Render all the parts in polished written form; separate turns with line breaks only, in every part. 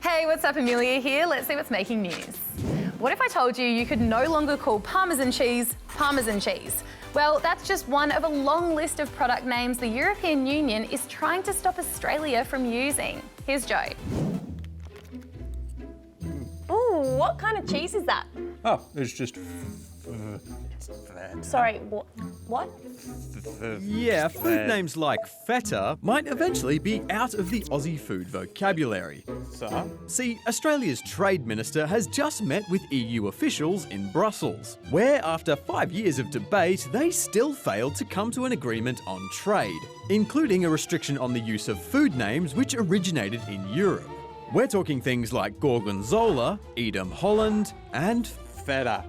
Hey, what's up? Amelia here. Let's see what's making news. What if I told you you could no longer call Parmesan cheese Parmesan cheese? Well, that's just one of a long list of product names the European Union is trying to stop Australia from using. Here's Joe.
Ooh, what kind of cheese is that?
Oh, it's just...
Sorry, what?
Yeah, food names like Feta might eventually be out of the Aussie food vocabulary.
So?
See, Australia's Trade Minister has just met with EU officials in Brussels, where after 5 years of debate, they still failed to come to an agreement on trade, including a restriction on the use of food names which originated in Europe. We're talking things like Gorgonzola, Edam Holland, and Feta.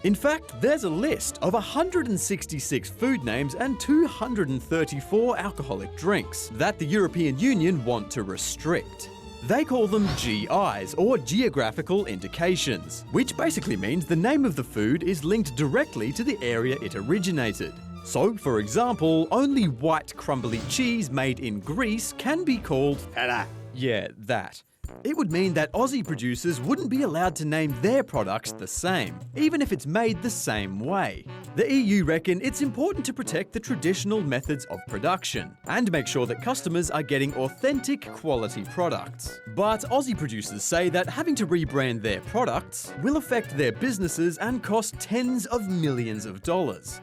In fact, there's a list of 166 food names and 234 alcoholic drinks that the European Union want to restrict. They call them GIs, or Geographical Indications, which basically means the name of the food is linked directly to the area it originated. So, for example, only white crumbly cheese made in Greece can be called Feta. Yeah, that. It would mean that Aussie producers wouldn't be allowed to name their products the same, even if it's made the same way. The EU reckon it's important to protect the traditional methods of production and make sure that customers are getting authentic quality products. But Aussie producers say that having to rebrand their products will affect their businesses and cost tens of millions of dollars.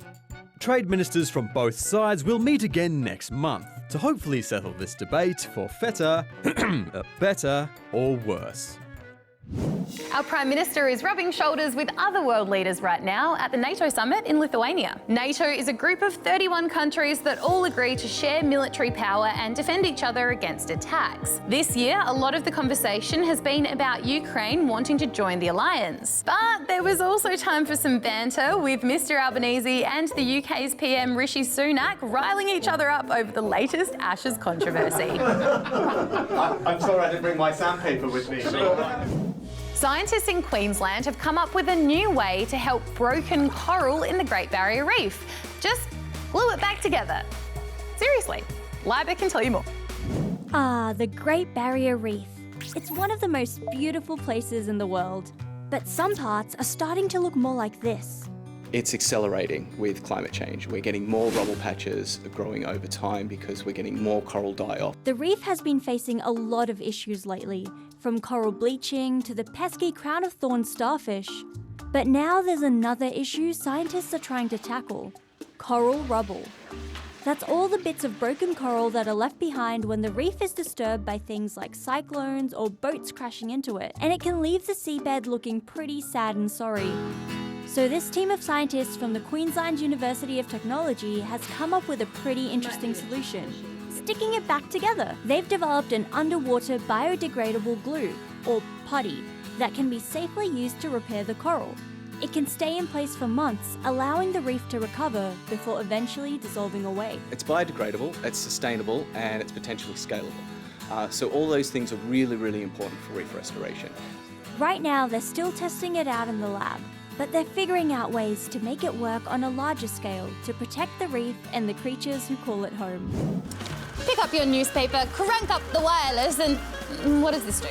Trade ministers from both sides will meet again next month to hopefully settle this debate for Feta, better or worse.
Our Prime Minister is rubbing shoulders with other world leaders right now at the NATO summit in Lithuania. NATO is a group of 31 countries that all agree to share military power and defend each other against attacks. This year, a lot of the conversation has been about Ukraine wanting to join the alliance. But there was also time for some banter with Mr Albanese and the UK's PM Rishi Sunak riling each other up over the latest Ashes controversy.
I'm sorry I didn't bring my sandpaper with me.
Scientists in Queensland have come up with a new way to help broken coral in the Great Barrier Reef. Just glue it back together. Seriously, Liba can tell you more.
Ah, the Great Barrier Reef. It's one of the most beautiful places in the world. But some parts are starting to look more like this.
It's accelerating with climate change. We're getting more rubble patches growing over time because we're getting more coral die-off.
The reef has been facing a lot of issues lately, from coral bleaching to the pesky crown-of-thorns starfish. But now there's another issue scientists are trying to tackle: coral rubble. That's all the bits of broken coral that are left behind when the reef is disturbed by things like cyclones or boats crashing into it, and it can leave the seabed looking pretty sad and sorry. So this team of scientists from the Queensland University of Technology has come up with a pretty interesting solution: sticking it back together. They've developed an underwater biodegradable glue, or putty, that can be safely used to repair the coral. It can stay in place for months, allowing the reef to recover before eventually dissolving away.
It's biodegradable, it's sustainable, and it's potentially scalable. So all those things are really, really important for reef restoration.
Right now, they're still testing it out in the lab, but they're figuring out ways to make it work on a larger scale to protect the reef and the creatures who call it home.
Pick up your newspaper, crank up the wireless, and what does this do?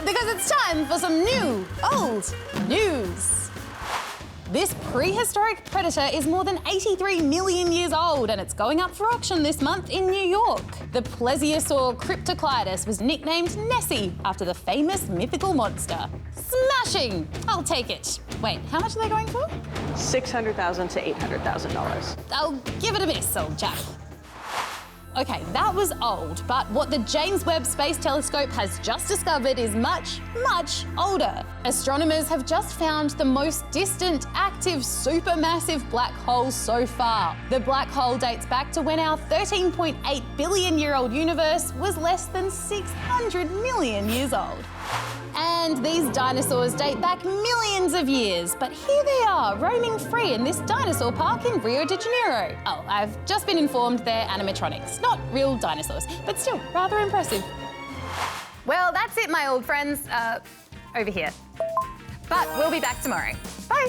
Because it's time for some new, old news. This prehistoric predator is more than 83 million years old, and it's going up for auction this month in New York. The plesiosaur cryptoclidus was nicknamed Nessie after the famous mythical monster. Smashing! I'll take it. Wait, how much are they going for?
$600,000 to $800,000.
I'll give it a miss, old chap. Okay, that was old, but what the James Webb Space Telescope has just discovered is much, much older. Astronomers have just found the most distant active supermassive black hole so far. The black hole dates back to when our 13.8 billion-year-old universe was less than 600 million years old. And these dinosaurs date back millions of years, but here they are, roaming free in this dinosaur park in Rio de Janeiro. Oh, I've just been informed they're animatronics, not real dinosaurs, but still rather impressive. Well, that's it, my old friends. Over here. But we'll be back tomorrow. Bye.